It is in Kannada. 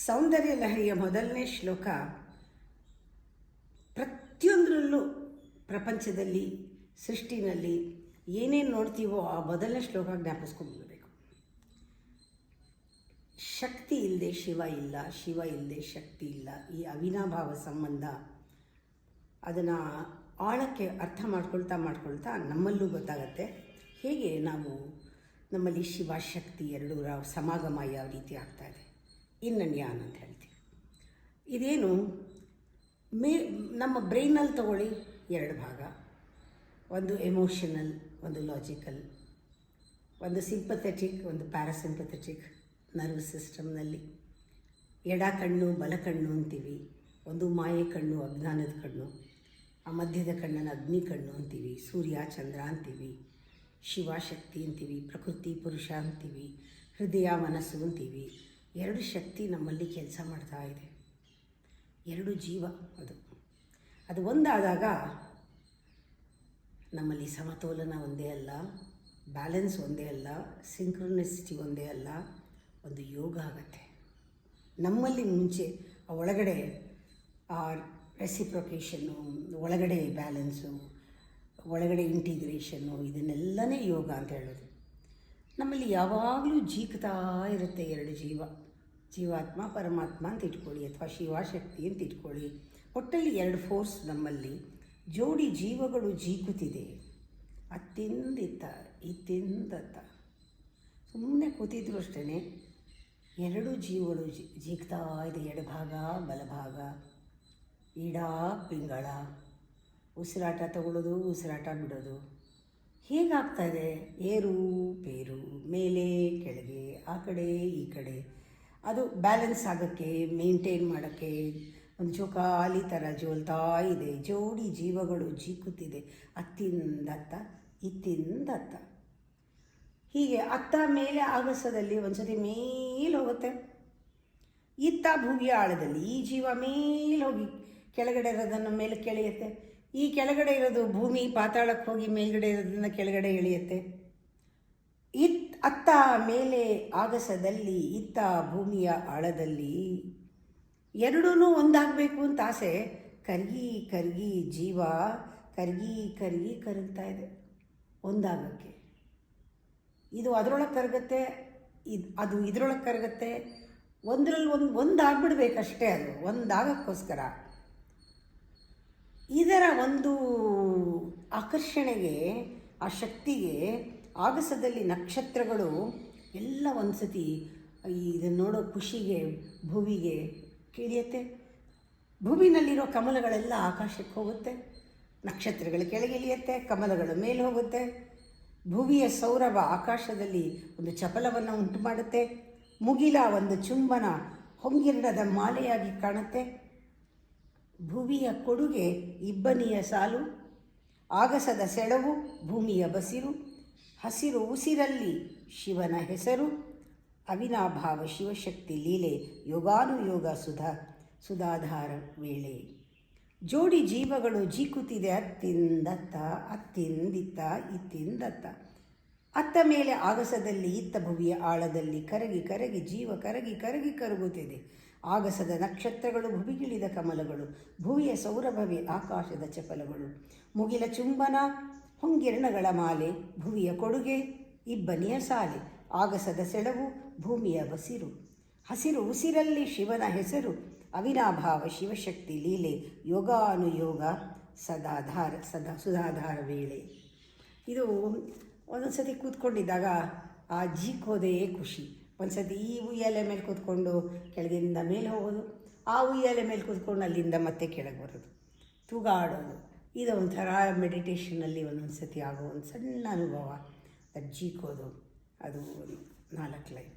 ಸೌಂದರ್ಯ ಲಹರಿಯ ಮೊದಲನೇ ಶ್ಲೋಕ ಪ್ರತಿಯೊಂದರಲ್ಲೂ ಪ್ರಪಂಚದಲ್ಲಿ ಸೃಷ್ಟಿನಲ್ಲಿ ಏನೇನು ನೋಡ್ತೀವೋ ಆ ಮೊದಲನೇ ಶ್ಲೋಕ ಜ್ಞಾಪಿಸ್ಕೊಂಡ್ಬಿಡ್ಬೇಕು. ಶಕ್ತಿ ಇಲ್ಲದೆ ಶಿವ ಇಲ್ಲ, ಶಿವ ಇಲ್ಲದೆ ಶಕ್ತಿ ಇಲ್ಲ. ಈ ಅವಿನಾಭಾವ ಸಂಬಂಧ ಅದನ್ನು ಆಳಕ್ಕೆ ಅರ್ಥ ಮಾಡ್ಕೊಳ್ತಾ ನಮ್ಮಲ್ಲೂ ಗೊತ್ತಾಗತ್ತೆ ಹೇಗೆ ನಾವು ನಮ್ಮಲ್ಲಿ ಶಿವ ಶಕ್ತಿ ಎರಡೂ ಸಮಾಗಮ ಯಾವ ರೀತಿ ಆಗ್ತಾಯಿದೆ. ಇನ್ನನ್ಯಾನ್ ಅಂತ ಹೇಳ್ತೀವಿ. ಇದೇನು ನಮ್ಮ ಬ್ರೈನಲ್ಲಿ ತಗೊಳ್ಳಿ ಎರಡು ಭಾಗ, ಒಂದು ಎಮೋಷನಲ್, ಒಂದು ಲಾಜಿಕಲ್, ಒಂದು ಸಿಂಪಥೆಟಿಕ್, ಒಂದು ಪ್ಯಾರಾಸಿಂಪಥೆಟಿಕ್ ನರ್ವ್ ಸಿಸ್ಟಮ್ನಲ್ಲಿ. ಎಡ ಕಣ್ಣು ಬಲ ಕಣ್ಣು ಅಂತೀವಿ, ಒಂದು ಮಾಯೆ ಕಣ್ಣು ಅಜ್ಞಾನದ ಕಣ್ಣು, ಆ ಮಧ್ಯದ ಕಣ್ಣನ್ನು ಅಗ್ನಿ ಕಣ್ಣು ಅಂತೀವಿ, ಸೂರ್ಯ ಚಂದ್ರ ಅಂತೀವಿ, ಶಿವಶಕ್ತಿ ಅಂತೀವಿ, ಪ್ರಕೃತಿ ಪುರುಷ ಅಂತೀವಿ, ಹೃದಯ ಮನಸ್ಸು ಅಂತೀವಿ. ಎರಡು ಶಕ್ತಿ ನಮ್ಮಲ್ಲಿ ಕೆಲಸ ಮಾಡ್ತಾ ಇದೆ, ಎರಡು ಜೀವ. ಅದು ಒಂದಾದಾಗ ನಮ್ಮಲ್ಲಿ ಸಮತೋಲನ ಒಂದೇ ಅಲ್ಲ, ಬ್ಯಾಲೆನ್ಸ್ ಒಂದೇ ಅಲ್ಲ, ಸಿಂಕ್ರೊನಿಸಿಟಿ ಒಂದೇ ಅಲ್ಲ, ಒಂದು ಯೋಗ ಆಗತ್ತೆ ನಮ್ಮಲ್ಲಿ. ಮುಂಚೆ ಆ ಒಳಗಡೆ ಆ ರೆಸಿಪ್ರೊಕೇಷನ್ನು, ಒಳಗಡೆ ಬ್ಯಾಲೆನ್ಸು, ಒಳಗಡೆ ಇಂಟಿಗ್ರೇಷನ್ನು, ಇದನ್ನೆಲ್ಲನೇ ಯೋಗ ಅಂತ ಹೇಳೋದು. ನಮ್ಮಲ್ಲಿ ಯಾವಾಗಲೂ ಜೀಗ್ತಾ ಇರುತ್ತೆ ಎರಡು ಜೀವಾತ್ಮ ಪರಮಾತ್ಮ ಅಂತ ಇಟ್ಕೊಳ್ಳಿ, ಅಥವಾ ಶಿವಶಕ್ತಿ ಅಂತ ಇಟ್ಕೊಳ್ಳಿ. ಒಟ್ಟಲ್ಲಿ ಎರಡು ಫೋರ್ಸ್ ನಮ್ಮಲ್ಲಿ ಜೋಡಿ ಜೀವಗಳು ಜೀಕುತ್ತಿದೆ. ಅತ್ತಿಂದಿತ್ತ ಇತ್ತಿಂದತ್ತ ಸುಮ್ಮನೆ ಕೂತಿದ್ರು ಅಷ್ಟೇ, ಎರಡು ಜೀವಗಳು ಜೀಗ್ತಾ ಇದೆ. ಎಡಭಾಗ ಬಲಭಾಗ, ಇಡ ಪಿಂಗಳ, ಉಸಿರಾಟ ತಗೊಳ್ಳೋದು ಉಸಿರಾಟ ಬಿಡೋದು. ಹೇಗಾಗ್ತಾಯಿದೆ? ಏರು ಪೇರು, ಮೇಲೆ ಕೆಳಗೆ, ಆ ಕಡೆ ಈ ಕಡೆ. ಅದು ಬ್ಯಾಲೆನ್ಸ್ ಆಗೋಕ್ಕೆ, ಮೇಂಟೈನ್ ಮಾಡೋಕ್ಕೆ ಒಂದು ಜೋಕಾಲಿ ಥರ ಜೋಲ್ತಾ ಇದೆ. ಜೋಡಿ ಜೀವಗಳು ಜೀಕುತ್ತಿದೆ, ಅತ್ತಿಂದತ್ತ ಇತ್ತಿಂದತ್ತ. ಹೀಗೆ ಅತ್ತ ಮೇಲೆ ಆಗಸದಲ್ಲಿ ಒಂದ್ಸತಿ ಮೇಲೆ ಹೋಗುತ್ತೆ, ಇತ್ತ ಭೂಮಿಯ ಆಳದಲ್ಲಿ ಈ ಜೀವ ಮೇಲೆ ಹೋಗಿ ಕೆಳಗಡೆ ಇರೋದನ್ನು ಮೇಲೆ ಕೆಳೆಯುತ್ತೆ. ಈ ಕೆಳಗಡೆ ಇರೋದು ಭೂಮಿ ಪಾತಾಳಕ್ಕೆ ಹೋಗಿ ಮೇಲ್ಗಡೆ ಇರೋದನ್ನು ಕೆಳಗಡೆ ಎಳೆಯುತ್ತೆ. ಅತ್ತ ಮೇಲೆ ಆಗಸದಲ್ಲಿ, ಇತ್ತ ಭೂಮಿಯ ಆಳದಲ್ಲಿ ಎರಡೂ ಒಂದಾಗಬೇಕು ಅಂತ ಆಸೆ. ಕರಗಿ ಜೀವ ಕರಗಿ ಕರಗ್ತಾ ಇದೆ ಒಂದಾಗಕ್ಕೆ. ಇದು ಅದರೊಳಗೆ ಕರಗತ್ತೆ, ಅದು ಇದರೊಳಗೆ ಕರಗತ್ತೆ. ಒಂದರಲ್ಲಿ ಒಂದಾಗ್ಬಿಡ್ಬೇಕಷ್ಟೇ. ಅದು ಒಂದಾಗಕ್ಕೋಸ್ಕರ ಇದರ ಒಂದು ಆಕರ್ಷಣೆಗೆ, ಆ ಶಕ್ತಿಗೆ ಆಗಸದಲ್ಲಿ ನಕ್ಷತ್ರಗಳು ಎಲ್ಲ ಒಂದು ಸತಿ ಇದನ್ನು ನೋಡೋ ಖುಷಿಗೆ ಭುವಿಗೆ ಕಿಳಿಯುತ್ತೆ. ಭೂಮಿನಲ್ಲಿರೋ ಕಮಲಗಳೆಲ್ಲ ಆಕಾಶಕ್ಕೆ ಹೋಗುತ್ತೆ, ನಕ್ಷತ್ರಗಳು ಕೆಳಗೆ ಇಳಿಯುತ್ತೆ, ಕಮಲಗಳು ಮೇಲೆ ಹೋಗುತ್ತೆ. ಭುವಿಯ ಸೌರಭ ಆಕಾಶದಲ್ಲಿ ಒಂದು ಚಪಲವನ್ನು ಉಂಟು ಮಾಡುತ್ತೆ. ಮುಗಿಲ ಒಂದು ಚುಂಬನ ಹೊಂಗಿರಣದ ಮಾಲೆಯಾಗಿ ಕಾಣುತ್ತೆ. ಭುವಿಯ ಕೊಡುಗೆ ಇಬ್ಬನಿಯ ಸಾಲು, ಆಗಸದ ಸೆಳವು ಭೂಮಿಯ ಬಸಿರು, ಹಸಿರು ಉಸಿರಲ್ಲಿ ಶಿವನ ಹೆಸರು, ಅವಿನಾಭಾವ ಶಿವಶಕ್ತಿ ಲೀಲೆ, ಯೋಗಾನುಯೋಗ ಸುಧಾಧಾರ ವೇಳೆ. ಜೋಡಿ ಜೀವಗಳು ಜೀಕುತ್ತಿದೆ ಅತ್ತಿಂದತ್ತ ಅತ್ತಿಂದಿತ್ತ ಇತ್ತಿಂದತ್ತ. ಅತ್ತ ಮೇಲೆ ಆಗಸದಲ್ಲಿ, ಇತ್ತ ಭುವಿಯ ಆಳದಲ್ಲಿ ಕರಗಿ ಜೀವ ಕರಗಿ ಕರಗುತ್ತಿದೆ. ಆಗಸದ ನಕ್ಷತ್ರಗಳು, ಭುವಿಗಿಳಿದ ಕಮಲಗಳು, ಭುವಿಯ ಸೌರಭವೇ ಆಕಾಶದ ಚಪಲಗಳು. ಮುಗಿಲ ಚುಂಬನ ಹೊಂಗಿರಣಗಳ ಮಾಲೆ, ಭುವಿಯ ಕೊಡುಗೆ ಇಬ್ಬನಿಯ ಸಾಲೆ, ಆಗಸದ ಸೆಳವು ಭೂಮಿಯ ಬಸಿರು, ಹಸಿರು ಉಸಿರಲ್ಲಿ ಶಿವನ ಹೆಸರು, ಅವಿನಾಭಾವ ಶಿವಶಕ್ತಿ ಲೀಲೆ, ಯೋಗಾನುಯೋಗ ಸುಧಾಧಾರ ವೇಳೆ. ಇದು ಒಂದೊಂದು ಸತಿ ಕೂತ್ಕೊಂಡಿದ್ದಾಗ ಆ ಜೀಕೋದೇ ಖುಷಿ. ಒಂದು ಸತಿ ಈ ಉಯ್ಯಾಲೆ ಮೇಲೆ ಕೂತ್ಕೊಂಡು ಕೆಳಗಿಂದ ಮೇಲೆ ಹೋಗೋದು, ಆ ಉಯ್ಯಾಲೆ ಮೇಲೆ ಕೂತ್ಕೊಂಡು ಅಲ್ಲಿಂದ ಮತ್ತೆ ಕೆಳಗೆ ಬರೋದು, ತೂಗಾಡೋದು. ಇದು ಒಂಥರ ಮೆಡಿಟೇಷನಲ್ಲಿ ಒಂದೊಂದು ಸತಿ ಆಗೋ ಒಂದು ಸಣ್ಣ ಅನುಭವ. ಅದು ಜೀಕೋದು, ಅದು 4 ಲೈನ್.